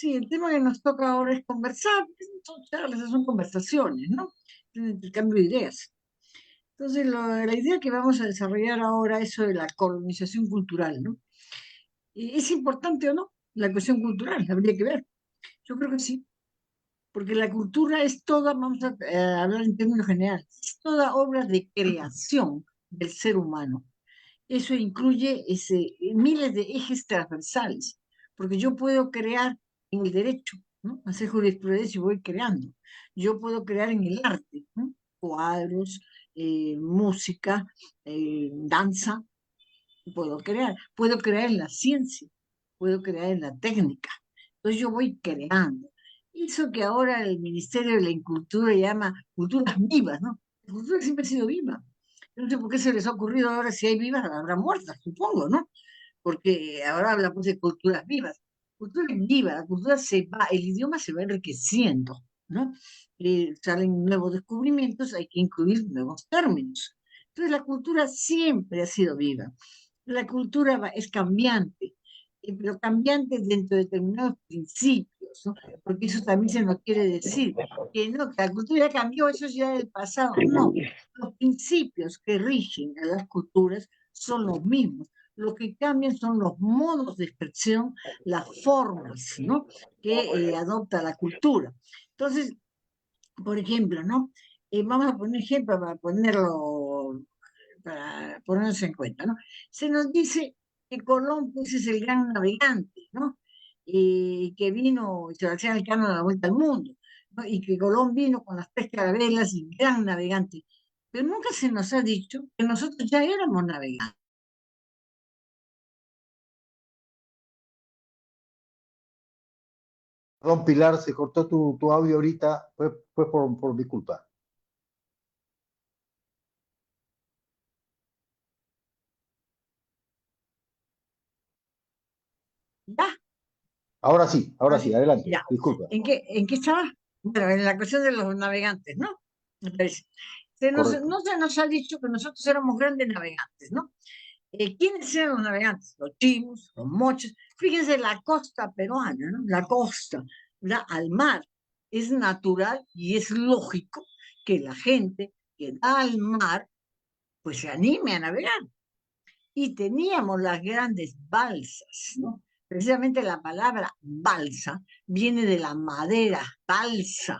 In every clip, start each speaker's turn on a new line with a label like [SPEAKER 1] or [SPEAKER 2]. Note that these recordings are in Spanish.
[SPEAKER 1] Sí, el tema que nos toca ahora es conversar, son charlas, son conversaciones, ¿no? Un intercambio de ideas. Entonces, la idea que vamos a desarrollar ahora es sobre la colonización cultural, ¿no? ¿Es importante o no la cuestión cultural? Habría que ver. Yo creo que sí, porque la cultura es toda, vamos a hablar en términos generales, es toda obra de creación del ser humano. Eso incluye miles de ejes transversales, porque yo puedo crear en el derecho, ¿no? Hacer jurisprudencia y voy creando. Yo puedo crear en el arte, ¿no? Cuadros, música, danza, puedo crear en la ciencia, puedo crear en la técnica. Entonces yo voy creando. Eso que ahora el Ministerio de la Cultura llama culturas vivas, ¿no? La cultura siempre ha sido viva. No sé por qué se les ha ocurrido ahora, si hay vivas, habrá muertas, supongo, ¿no? Porque ahora hablamos de culturas vivas. Cultura es viva, la cultura se va, el idioma se va enriqueciendo, ¿no? Salen nuevos descubrimientos, hay que incluir nuevos términos. Entonces la cultura siempre ha sido viva. La cultura es cambiante, pero cambiante dentro de determinados principios, ¿no? Porque eso también se nos quiere decir que no, que la cultura ya cambió, eso ya es del pasado. No, los principios que rigen a las culturas son los mismos. Lo que cambian son los modos de expresión, las formas, ¿no? Que adopta la cultura. Entonces, por ejemplo, ¿no? Vamos a poner ejemplo para ponernos en cuenta, ¿no? Se nos dice que Colón pues, es el gran navegante, ¿no? Y que vino, Sebastián Elcano a la vuelta al mundo, ¿no? Y que Colón vino con las tres carabelas y gran navegante. Pero nunca se nos ha dicho que nosotros ya éramos navegantes.
[SPEAKER 2] Perdón, Pilar, se cortó tu audio ahorita, fue por mi culpa.
[SPEAKER 1] ¿Ya?
[SPEAKER 2] Ahora sí, adelante,
[SPEAKER 1] Ya.
[SPEAKER 2] disculpa.
[SPEAKER 1] ¿En qué estaba? Bueno, en la cuestión de los navegantes, ¿no? Me parece.
[SPEAKER 2] Correcto.
[SPEAKER 1] No se nos ha dicho que nosotros éramos grandes navegantes, ¿no? ¿Quiénes eran los navegantes? Los chinos, los moches. Fíjense la costa peruana, ¿no? La costa da al mar. Es natural y es lógico que la gente que da al mar, pues se anime a navegar. Y teníamos las grandes balsas, ¿no? Precisamente la palabra balsa viene de la madera, balsa,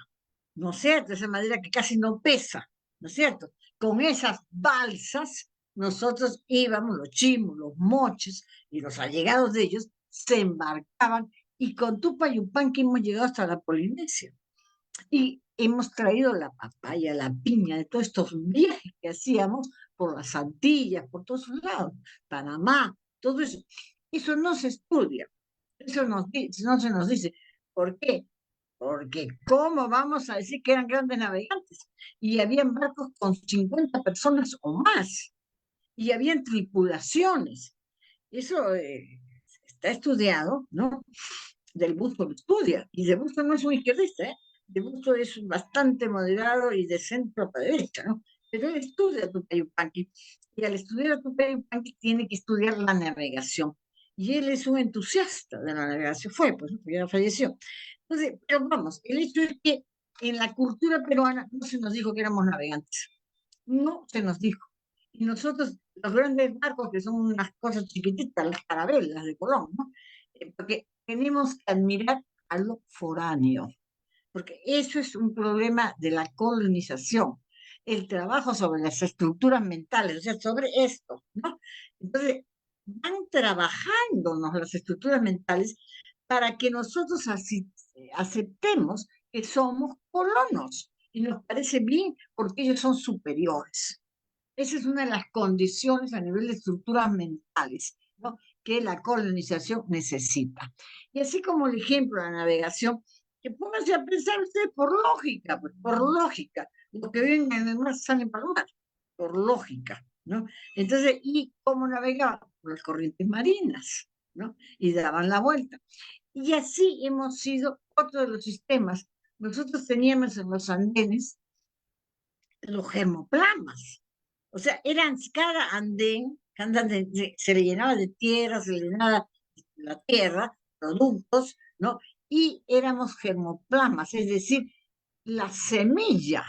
[SPEAKER 1] ¿no es cierto? Esa madera que casi no pesa, ¿no es cierto? Con esas balsas nosotros íbamos, los chimos, los moches y los allegados de ellos se embarcaban y con Tupayupanqui hemos llegado hasta la Polinesia. Y hemos traído la papaya, la piña, de todos estos viajes que hacíamos por las Antillas, por todos lados, Panamá, todo eso. Eso no se estudia, no se nos dice. ¿Por qué? Porque ¿cómo vamos a decir que eran grandes navegantes? Y habían barcos con 50 personas o más, y habían tripulaciones. Eso está estudiado, ¿no? Del Busto lo estudia, y de Busto no es un izquierdista, ¿eh? De Busto es bastante moderado y de centro para derecha, ¿no? Pero él estudia a Tupayupanqui, y al estudiar a Tupayupanqui tiene que estudiar la navegación, y él es un entusiasta de la navegación, pues ya falleció. Entonces, pero vamos, el hecho es que en la cultura peruana no se nos dijo que éramos navegantes, no se nos dijo. Y nosotros, los grandes barcos, que son unas cosas chiquititas, las carabelas de Colón, ¿no? Porque tenemos que admirar a lo foráneo, porque eso es un problema de la colonización, el trabajo sobre las estructuras mentales, o sea, sobre esto, ¿no? Entonces, van trabajándonos las estructuras mentales para que nosotros aceptemos que somos colonos y nos parece bien porque ellos son superiores. Esa es una de las condiciones a nivel de estructuras mentales, ¿no? Que la colonización necesita. Y así como el ejemplo de la navegación, que pónganse a pensar ustedes pues, por lógica, los que viven en el mar salen para el mar, por lógica, ¿no? Entonces, ¿y cómo navegaban? Por las corrientes marinas, ¿no? Y daban la vuelta. Y así hemos sido otro de los sistemas. Nosotros teníamos en los andenes los germoplamas. O sea, eran cada andén, se le llenaba de tierra, se le llenaba de la tierra, productos, ¿no? y éramos germoplasmas, es decir, la semilla,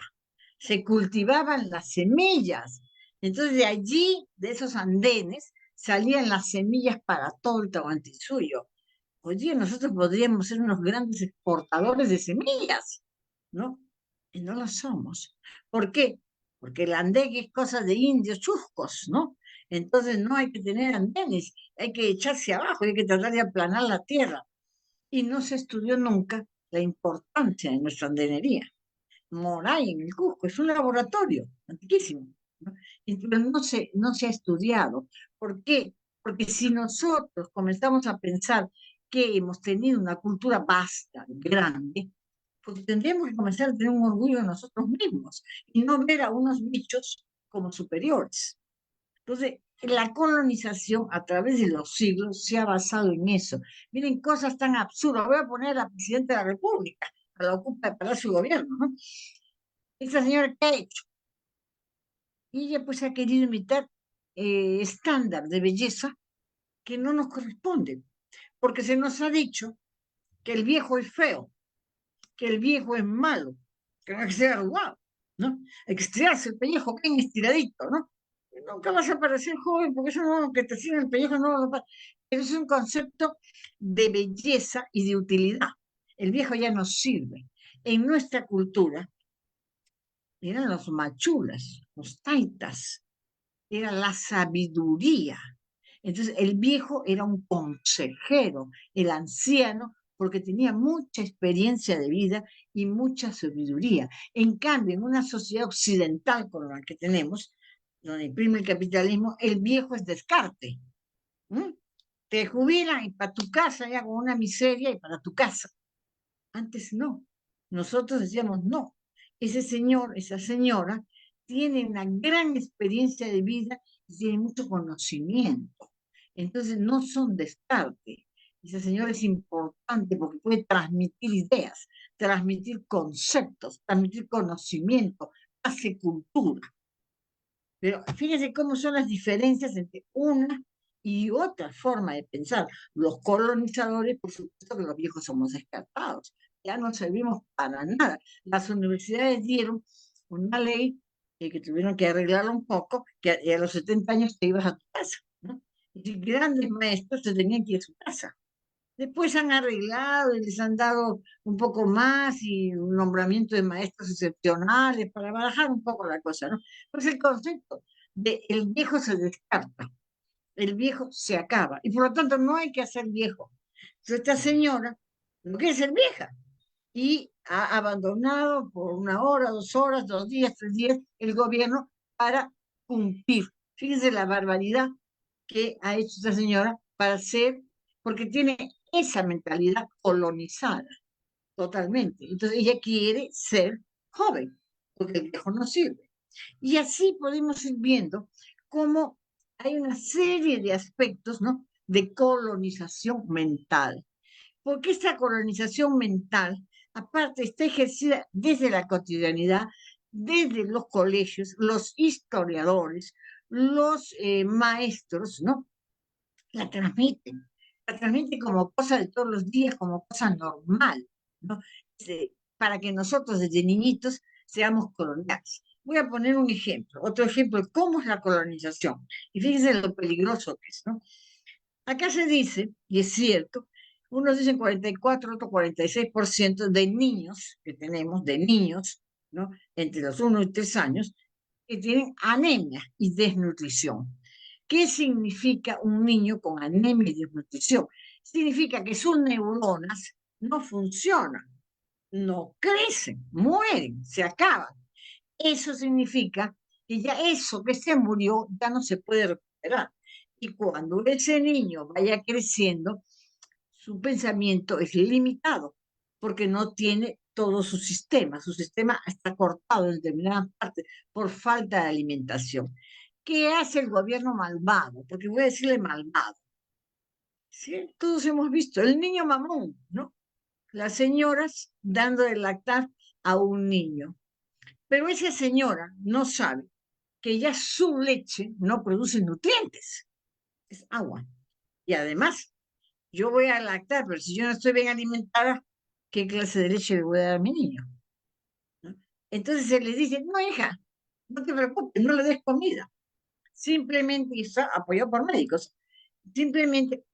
[SPEAKER 1] se cultivaban las semillas. Entonces de allí, de esos andenes, salían las semillas para todo el Tahuantinsuyo. Hoy día nosotros podríamos ser unos grandes exportadores de semillas, ¿no? Y no lo somos. ¿Por qué? Porque el andén es cosa de indios chuscos, ¿no? Entonces no hay que tener andenes, hay que echarse abajo, hay que tratar de aplanar la tierra. Y no se estudió nunca la importancia de nuestra andenería. Moray, en el Cusco, es un laboratorio antiquísimo, ¿no? Pero no se ha estudiado. ¿Por qué? Porque si nosotros comenzamos a pensar que hemos tenido una cultura vasta, grande, pues tendríamos que comenzar a tener un orgullo de nosotros mismos y no ver a unos bichos como superiores. Entonces, la colonización a través de los siglos se ha basado en eso. Miren, cosas tan absurdas. Voy a poner a la Presidenta de la República, a la ocupa de Palacio de Gobierno, ¿no? Esa señora, ¿qué ha hecho? Y ella pues ha querido imitar estándar de belleza que no nos corresponden, porque se nos ha dicho que el viejo es feo, que el viejo es malo, que no hay que ser arrugado, ¿no? Hay que estirarse el pellejo bien estiradito, ¿no? Y nunca vas a parecer joven, porque eso no, que te sirve el pellejo, no, pero es un concepto de belleza y de utilidad. El viejo ya no sirve. En nuestra cultura eran los machulas, los taitas, era la sabiduría. Entonces, el viejo era un consejero, el anciano, porque tenía mucha experiencia de vida y mucha sabiduría. En cambio, en una sociedad occidental como la que tenemos, donde imprime el capitalismo, el viejo es descarte. ¿Mm? Te jubilan y para tu casa, ya con una miseria y para tu casa. Antes no. Nosotros decíamos no. Ese señor, esa señora, tiene una gran experiencia de vida y tiene mucho conocimiento. Entonces no son descarte. Esa señora es importante porque puede transmitir ideas, transmitir conceptos, transmitir conocimiento, hace cultura. Pero fíjense cómo son las diferencias entre una y otra forma de pensar. Los colonizadores, por supuesto que los viejos somos descartados, ya no servimos para nada. Las universidades dieron una ley que tuvieron que arreglarla un poco, que a los 70 años te ibas a tu casa, ¿no? Y grandes maestros se tenían que ir a su casa. Después han arreglado y les han dado un poco más y un nombramiento de maestros excepcionales para bajar un poco la cosa, ¿no? Pues el concepto de el viejo se descarta, el viejo se acaba y por lo tanto no hay que hacer viejo. Entonces esta señora no quiere ser vieja y ha abandonado por 1 hora, 2 horas, 2 días, 3 días el gobierno para cumplir. Fíjense la barbaridad que ha hecho esta señora para ser, porque tiene esa mentalidad colonizada totalmente. Entonces ella quiere ser joven, porque el viejo no sirve. Y así podemos ir viendo cómo hay una serie de aspectos, ¿no?, de colonización mental. Porque esta colonización mental, aparte, está ejercida desde la cotidianidad, desde los colegios, los historiadores, los maestros, ¿no? La transmiten. La transmiten como cosa de todos los días, como cosa normal, ¿no? Para que nosotros desde niñitos seamos coloniales. Voy a poner un ejemplo, otro ejemplo de cómo es la colonización. Y fíjense lo peligroso que es, ¿no? Acá se dice, y es cierto, unos dicen 44, otros 46% de niños que tenemos, de niños, ¿no?, entre los 1 y 3 años, que tienen anemia y desnutrición. ¿Qué significa un niño con anemia y desnutrición? Significa que sus neuronas no funcionan, no crecen, mueren, se acaban. Eso significa que ya eso que se murió ya no se puede recuperar. Y cuando ese niño vaya creciendo, su pensamiento es limitado, porque no tiene todo su sistema está cortado en determinadas partes por falta de alimentación. ¿Qué hace el gobierno malvado? Porque voy a decirle malvado. ¿Sí? Todos hemos visto el niño mamón, ¿no? Las señoras dando de lactar a un niño. Pero esa señora no sabe que ya su leche no produce nutrientes, es agua. Y además, yo voy a lactar, pero si yo no estoy bien alimentada, ¿qué clase de leche le voy a dar a mi niño? ¿No? Entonces se le dice, no, hija, no te preocupes, no le des comida. Simplemente, y está apoyado por médicos, simplemente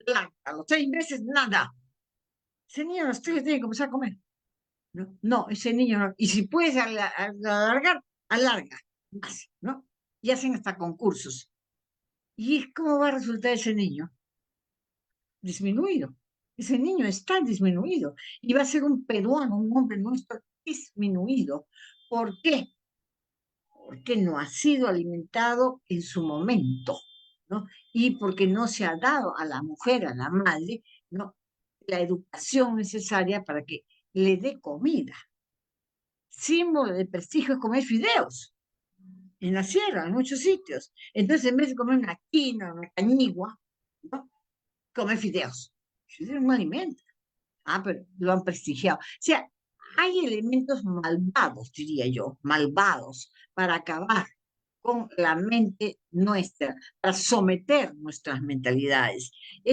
[SPEAKER 1] a los 6 meses, nada. Ese niño a los 3 tiene que comenzar a comer. ¿No? No, ese niño no. Y si puedes alargar, alarga más, ¿no? Y hacen hasta concursos. ¿Y cómo va a resultar ese niño? Disminuido. Ese niño está disminuido. Y va a ser un peruano, un hombre nuestro disminuido. ¿Por qué? Porque no ha sido alimentado en su momento, ¿no? Y porque no se ha dado a la mujer, a la madre, ¿no? La educación necesaria para que le dé comida. Símbolo de prestigio es comer fideos en la sierra, en muchos sitios. Entonces, en vez de comer una quina, una cañigua, ¿no? Comer fideos. Es un alimento. Ah, pero lo han prestigiado. O sea, hay elementos malvados, diría yo, malvados, para acabar con la mente nuestra, para someter nuestras mentalidades. Y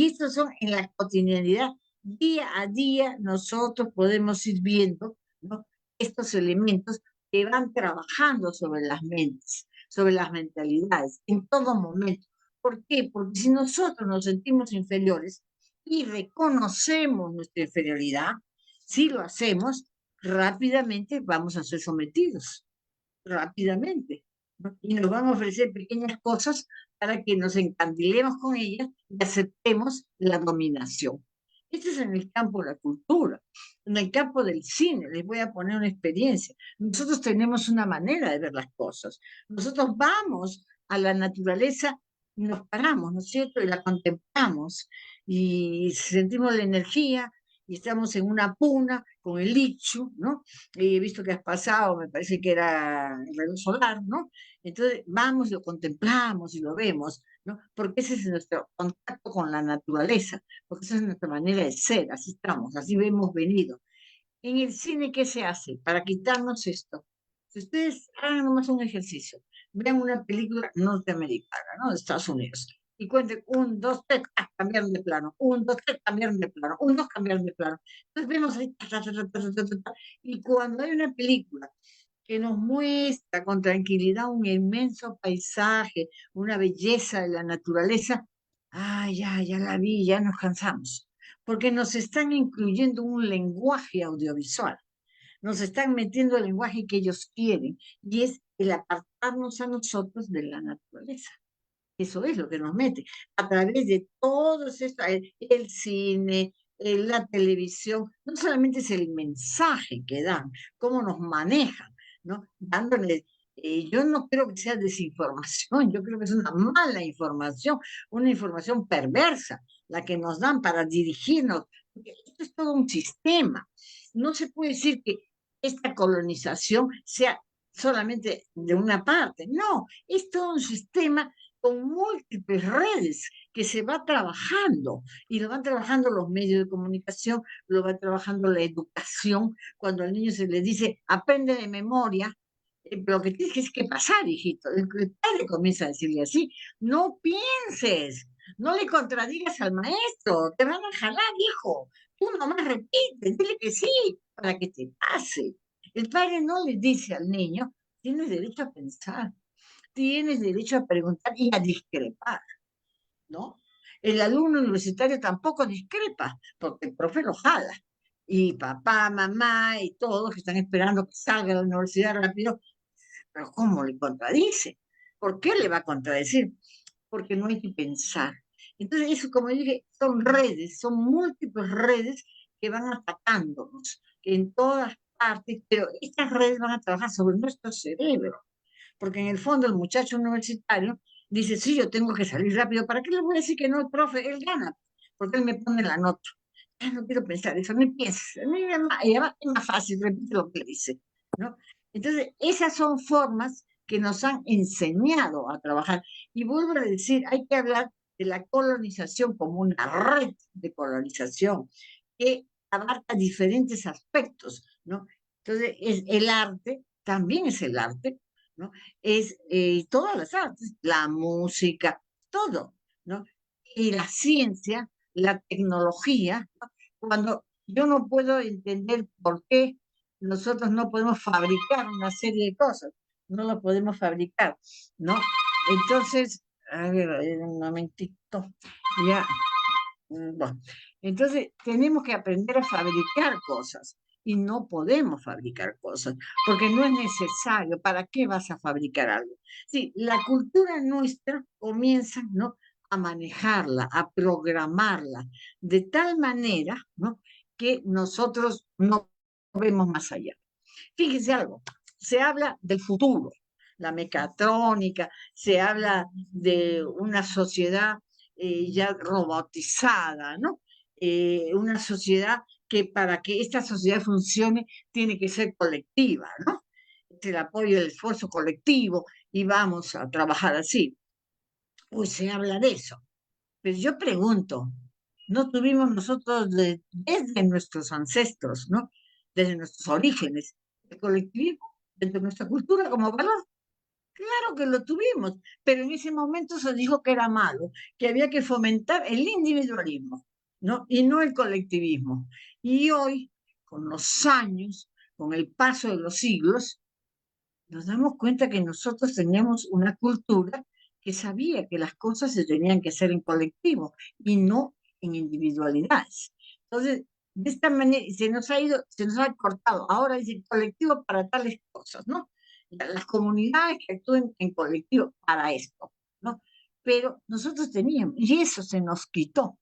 [SPEAKER 1] estos son en la cotidianidad, día a día, nosotros podemos ir viendo, ¿no? Estos elementos que van trabajando sobre las mentes, sobre las mentalidades, en todo momento. ¿Por qué? Porque si nosotros nos sentimos inferiores y reconocemos nuestra inferioridad, si lo hacemos, rápidamente vamos a ser sometidos rápidamente, ¿no? Y nos van a ofrecer pequeñas cosas para que nos encandilemos con ellas y aceptemos la dominación. Esto es en el campo de la cultura. En el campo del cine, les voy a poner una experiencia. Nosotros tenemos una manera de ver las cosas. Nosotros vamos a la naturaleza y nos paramos, ¿no es cierto? Y la contemplamos y sentimos la energía y estamos en una puna con el lichu, ¿no? Y he visto que has pasado, me parece que era el reloj solar, ¿no? Entonces vamos, lo contemplamos y lo vemos, ¿no? Porque ese es nuestro contacto con la naturaleza, porque esa es nuestra manera de ser, así estamos, así hemos venido. En el cine, ¿qué se hace para quitarnos esto? Si ustedes hagan nomás un ejercicio, vean una película norteamericana, ¿no? De Estados Unidos, y cuenten 1, 2, 3, cambiaron de plano, 1, 2, 3, cambiaron de plano, 1, 2, cambiaron de plano. Entonces vemos ahí, y cuando hay una película que nos muestra con tranquilidad un inmenso paisaje, una belleza de la naturaleza, ya la vi, ya nos cansamos, porque nos están incluyendo un lenguaje audiovisual, nos están metiendo el lenguaje que ellos quieren, y es el apartarnos a nosotros de la naturaleza. Eso es lo que nos mete a través de todos estos, el cine, la televisión. No solamente es el mensaje que dan, cómo nos manejan, ¿no? Dándole, yo no creo que sea desinformación, yo creo que es una mala información, una información perversa, la que nos dan para dirigirnos, porque esto es todo un sistema. No se puede decir que esta colonización sea solamente de una parte, no, es todo un sistema con múltiples redes que se va trabajando y lo van trabajando los medios de comunicación, lo va trabajando la educación. Cuando al niño se le dice, aprende de memoria, lo que tienes que pasar, hijito. El padre comienza a decirle así, no pienses, no le contradigas al maestro, te van a jalar, hijo. Tú nomás repite, dile que sí, para que te pase. El padre no le dice al niño, tienes derecho a pensar, tienes derecho a preguntar y a discrepar, ¿no? El alumno universitario tampoco discrepa, porque el profe lo jala. Y papá, mamá y todos que están esperando que salga de la universidad rápido, pero ¿cómo le contradice? ¿Por qué le va a contradecir? Porque no hay que pensar. Entonces, eso, como dije, son redes, son múltiples redes que van atacándonos en todas partes, pero estas redes van a trabajar sobre nuestro cerebro, porque en el fondo el muchacho universitario dice, sí, yo tengo que salir rápido, ¿para qué le voy a decir que no, el profe? Él gana, porque él me pone la nota. Ah, no quiero pensar eso, no empieces, y además es más fácil, repite lo que le dice, ¿no? Entonces, esas son formas que nos han enseñado a trabajar. Y vuelvo a decir, hay que hablar de la colonización como una red de colonización que abarca diferentes aspectos, ¿no? Entonces, el arte, también es el arte, ¿no? Es todas las artes, la música, todo, ¿no? Y la ciencia, la tecnología, ¿no? Cuando yo no puedo entender por qué nosotros no podemos fabricar una serie de cosas, no lo podemos fabricar, ¿no? Entonces, a ver, un momentito, ya, bueno, entonces tenemos que aprender a fabricar cosas y no podemos fabricar cosas porque no es necesario. ¿Para qué vas a fabricar algo? Sí, la cultura nuestra comienza, ¿no?, a manejarla, a programarla de tal manera, ¿no?, que nosotros no vemos más allá. Fíjese algo, se habla del futuro, la mecatrónica, se habla de una sociedad ya robotizada, ¿no? Una sociedad que para que esta sociedad funcione tiene que ser colectiva, ¿no? Es el apoyo del esfuerzo colectivo y vamos a trabajar así. Pues se habla de eso. Pero yo pregunto, ¿no tuvimos nosotros desde nuestros ancestros, ¿no?, desde nuestros orígenes, el colectivismo dentro de nuestra cultura como valor? Claro que lo tuvimos, pero en ese momento se dijo que era malo, que había que fomentar el individualismo, ¿no?, y no el colectivismo. Y hoy, con los años, con el paso de los siglos, nos damos cuenta que nosotros teníamos una cultura que sabía que las cosas se tenían que hacer en colectivo y no en individualidades. Entonces, de esta manera se nos ha cortado. Ahora dice colectivo para tales cosas, ¿no? Las comunidades que actúen en colectivo para esto, ¿no? Pero nosotros teníamos, y eso se nos quitó,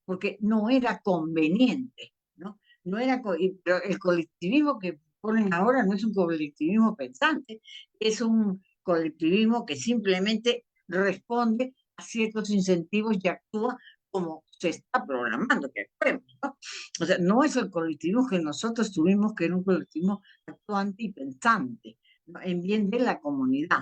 [SPEAKER 1] porque no era conveniente, ¿no? No era, pero el colectivismo que ponen ahora no es un colectivismo pensante, es un colectivismo que simplemente responde a ciertos incentivos y actúa como se está programando que actuemos, ¿no? O sea, no es el colectivismo que nosotros tuvimos, que era un colectivismo actuante y pensante, ¿no?, en bien de la comunidad.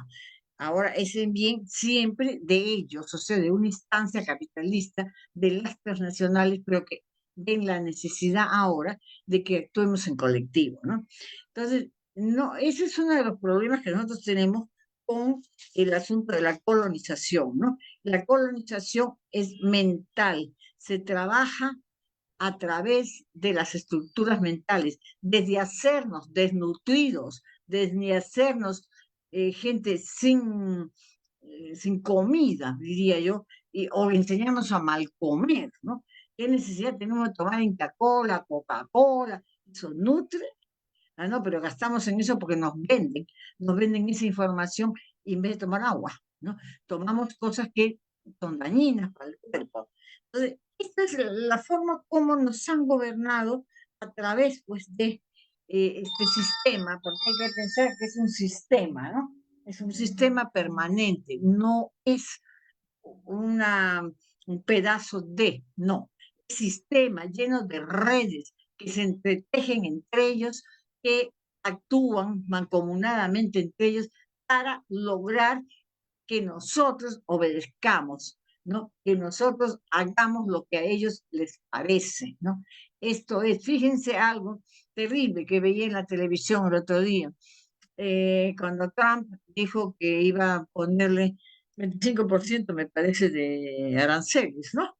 [SPEAKER 1] Ahora es en bien siempre de ellos, o sea, de una instancia capitalista, de las transnacionales, pero que ven la necesidad ahora de que actuemos en colectivo, ¿no? Entonces, no, ese es uno de los problemas que nosotros tenemos con el asunto de la colonización, ¿no? La colonización es mental, se trabaja a través de las estructuras mentales, desde hacernos desnutridos, desde hacernos gente sin comida, diría yo, o enseñarnos a mal comer, ¿no? ¿Qué necesidad tenemos de tomar Inca Cola, Coca-Cola? Eso nutre. Ah, no, pero gastamos en eso porque nos venden esa información y en vez de tomar agua, ¿no? Tomamos cosas que son dañinas para el cuerpo. Entonces, esta es la forma como nos han gobernado a través, pues, de este sistema, porque hay que pensar que es un sistema, ¿no? Es un sistema permanente, no es una, un pedazo de, no, sistema lleno de redes que se entretejen entre ellos, que actúan mancomunadamente entre ellos para lograr que nosotros obedezcamos, ¿no? Que nosotros hagamos lo que a ellos les parece, ¿no? Esto es, fíjense algo terrible que veía en la televisión el otro día, cuando Trump dijo que iba a ponerle 25%, me parece, de aranceles, ¿no?,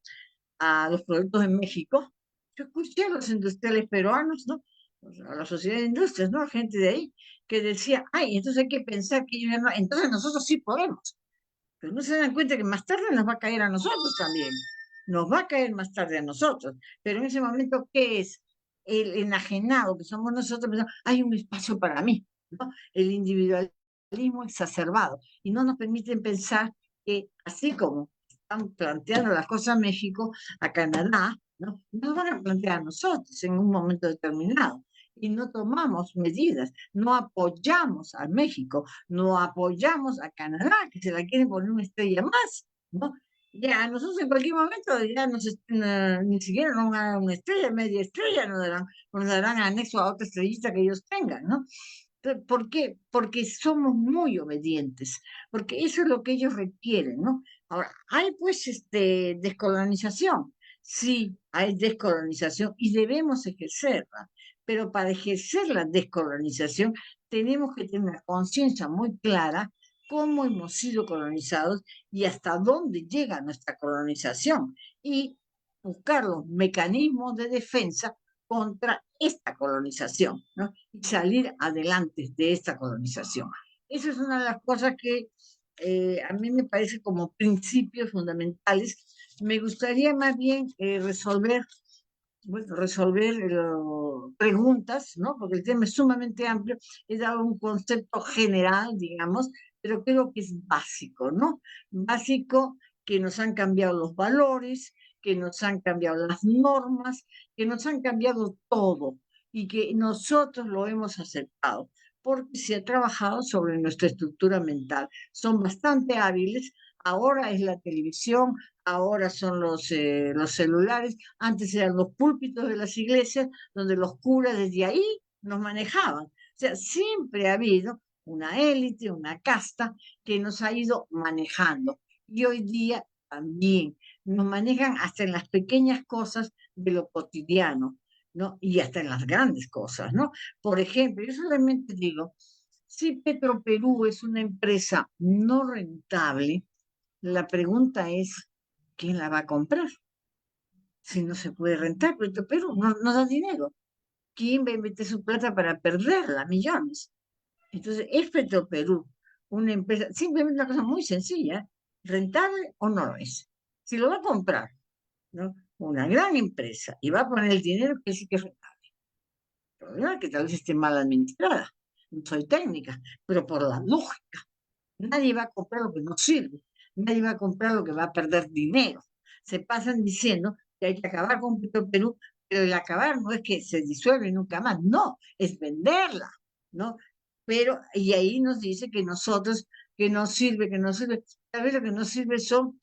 [SPEAKER 1] a los productos de México. Yo escuché a los industriales peruanos, ¿no?, a la sociedad de industrias, ¿no?, gente de ahí, que decía, ay, entonces hay que pensar que ellos ya no, entonces nosotros sí podemos. Pero no se dan cuenta que más tarde nos va a caer a nosotros también. Nos va a caer más tarde a nosotros. Pero en ese momento, ¿qué es? El enajenado que somos nosotros, pensamos, hay un espacio para mí, ¿no? El individualismo exacerbado. Y no nos permiten pensar que, así como están planteando las cosas a México, a Canadá, ¿no?, nos van a plantear a nosotros en un momento determinado. Y no tomamos medidas, no apoyamos a México, no apoyamos a Canadá, que se la quieren poner una estrella más, ¿no? Ya, nosotros en cualquier momento ya ni siquiera nos van a dar una estrella, media estrella, nos darán anexo a otra estrellita que ellos tengan, ¿no? Entonces, ¿por qué? Porque somos muy obedientes, porque eso es lo que ellos requieren, ¿no? Ahora, hay pues descolonización, sí, hay descolonización y debemos ejercerla, pero para ejercer la descolonización tenemos que tener una conciencia muy clara cómo hemos sido colonizados y hasta dónde llega nuestra colonización. Y buscar los mecanismos de defensa contra esta colonización, ¿no? Y salir adelante de esta colonización. Esa es una de las cosas que a mí me parece como principios fundamentales. Me gustaría más bien resolver, bueno, resolver preguntas, ¿no? Porque el tema es sumamente amplio. He dado un concepto general, digamos, pero creo que es básico, ¿no? Básico, que nos han cambiado los valores, que nos han cambiado las normas, que nos han cambiado todo y que nosotros lo hemos aceptado porque se ha trabajado sobre nuestra estructura mental. Son bastante hábiles. Ahora es la televisión, ahora son los celulares, antes eran los púlpitos de las iglesias, donde los curas desde ahí nos manejaban. O sea, siempre ha habido una élite, una casta que nos ha ido manejando. Y hoy día también nos manejan hasta en las pequeñas cosas de lo cotidiano, ¿no? Y hasta en las grandes cosas, ¿no? Por ejemplo, yo solamente digo, si Petroperú es una empresa no rentable, la pregunta es, ¿quién la va a comprar? Si no se puede rentar, Petroperú no da dinero. ¿Quién va a meter su plata para perderla? Millones. Entonces, ¿es Petroperú una empresa, simplemente una cosa muy sencilla, rentable o no lo es? Si lo va a comprar, ¿no? Una gran empresa y va a poner el dinero, que sí que es rentable. El problema es que tal vez esté mal administrada. No soy técnica, pero por la lógica. Nadie va a comprar lo que no sirve. Nadie va a comprar lo que va a perder dinero. Se pasan diciendo que hay que acabar con Perú, pero el acabar no es que se disuelve nunca más, no, es venderla, ¿no? Pero, y ahí nos dice que nosotros, que no sirve, que no sirve. Tal vez lo que no sirve son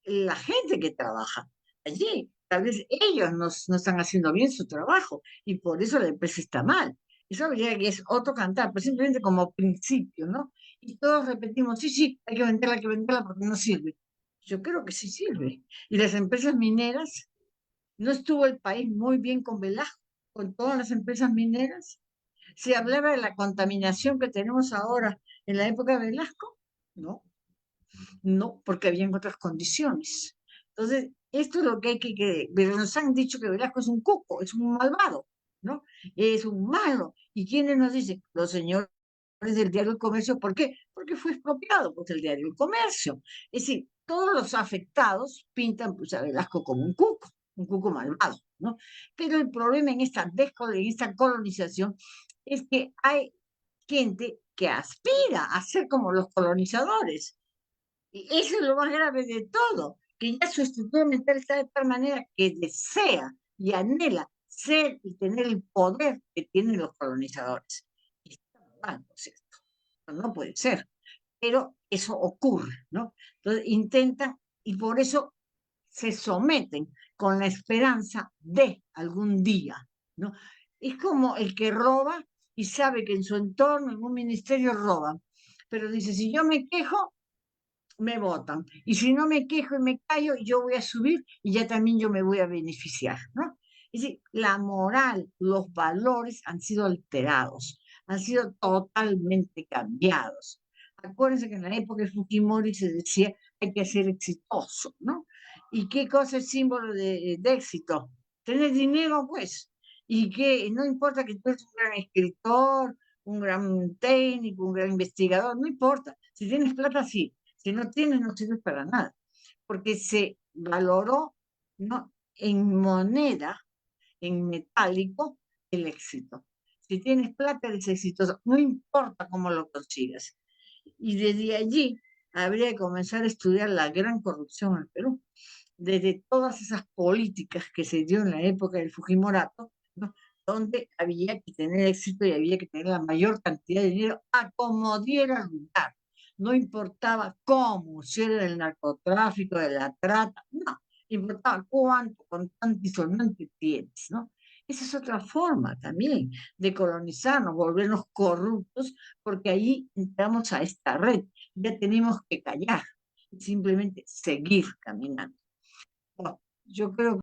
[SPEAKER 1] la gente que trabaja allí. Tal vez ellos no están haciendo bien su trabajo y por eso la empresa está mal. Eso habría que es otro cantar, pero simplemente como principio, ¿no? Y todos repetimos, sí, sí, hay que venderla porque no sirve. Yo creo que sí sirve. Y las empresas mineras, ¿no estuvo el país muy bien con Velasco, con todas las empresas mineras? ¿Se hablaba de la contaminación que tenemos ahora en la época de Velasco? No, no, porque habían otras condiciones. Entonces, esto es lo que hay pero nos han dicho que Velasco es un cuco, es un malvado, ¿no? Es un malo. ¿Y quiénes nos dicen? Los señores del diario El Comercio. ¿Por qué? Porque fue expropiado por el diario El Comercio. Es decir, todos los afectados pintan pues, a Velasco como un cuco malvado, ¿no? Pero el problema en esta colonización es que hay gente que aspira a ser como los colonizadores. Y eso es lo más grave de todo, que ya su estructura mental está de tal manera que desea y anhela ser y tener el poder que tienen los colonizadores. Y está mal, ¿no es cierto? No puede ser, pero eso ocurre, ¿no? Entonces intentan y por eso se someten con la esperanza de algún día, ¿no? Es como el que roba y sabe que en su entorno, en un ministerio, roban, pero dice, si yo me quejo, me votan. Y si no me quejo y me callo, yo voy a subir y ya también yo me voy a beneficiar, ¿no? Es decir, la moral, los valores han sido alterados, han sido totalmente cambiados. Acuérdense que en la época de Fujimori se decía hay que ser exitoso, ¿no? ¿Y qué cosa es símbolo de éxito? Tener dinero, pues. Y que no importa que tú eres un gran escritor, un gran técnico, un gran investigador, no importa. Si tienes plata, sí. Si no tienes, no sirve para nada, porque se valoró, ¿no?, en moneda, en metálico, el éxito. Si tienes plata, eres exitoso, no importa cómo lo consigas. Y desde allí habría que comenzar a estudiar la gran corrupción en el Perú, desde todas esas políticas que se dio en la época del Fujimorato, ¿no?, donde había que tener éxito y había que tener la mayor cantidad de dinero a como diera lugar. No importaba cómo, si era del narcotráfico, de la trata, no, importaba cuánto, contante y sonante tienes, ¿no? Esa es otra forma también de colonizarnos, volvernos corruptos, porque ahí entramos a esta red. Ya tenemos que callar, simplemente seguir caminando. Bueno, yo creo